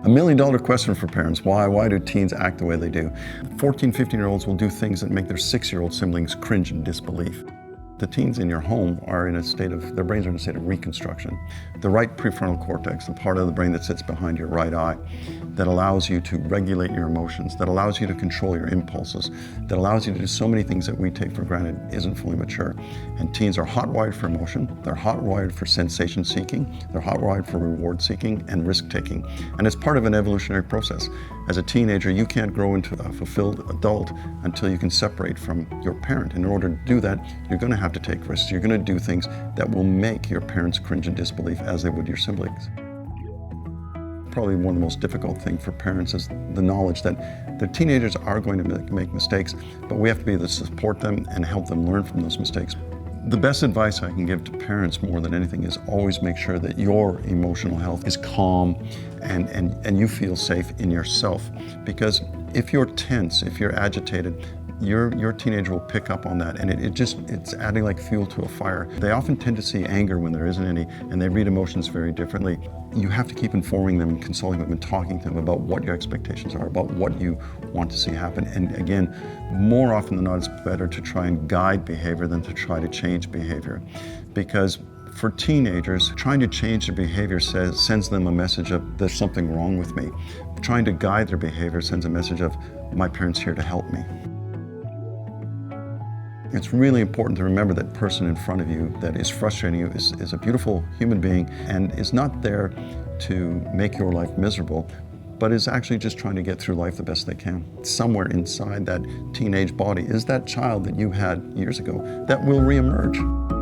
A million-dollar question for parents. Why do teens act the way they do? 14, 15-year-olds will do things that make their 6-year-old siblings cringe in disbelief. The teens in your home are in a state of, their brains are in a state of reconstruction. The right prefrontal cortex, the part of the brain that sits behind your right eye, that allows you to regulate your emotions, that allows you to control your impulses, that allows you to do so many things that we take for granted, isn't fully mature. And teens are hot-wired for emotion, they're hot-wired for sensation seeking, they're hot-wired for reward seeking and risk taking. And it's part of an evolutionary process. As a teenager, you can't grow into a fulfilled adult until you can separate from your parent. And in order to do that, you're going to have to take risks. You're going to do things that will make your parents cringe in disbelief as they would your siblings. Probably one of the most difficult things for parents is the knowledge that their teenagers are going to make mistakes, but we have to be able to support them and help them learn from those mistakes. The best advice I can give to parents more than anything is always make sure that your emotional health is calm and you feel safe in yourself. Because if you're tense, if you're agitated, your teenager will pick up on that, and it's adding like fuel to a fire. They often tend to see anger when there isn't any, and they read emotions very differently. You have to keep informing them and consulting them and talking to them about what your expectations are, about what you want to see happen. And again, more often than not, it's better to try and guide behavior than to try to change behavior. Because for teenagers, trying to change their behavior sends them a message of, there's something wrong with me. Trying to guide their behavior sends a message of, my parent's here to help me. It's really important to remember that person in front of you that is frustrating you is a beautiful human being and is not there to make your life miserable, but is actually just trying to get through life the best they can. Somewhere inside that teenage body is that child that you had years ago that will reemerge.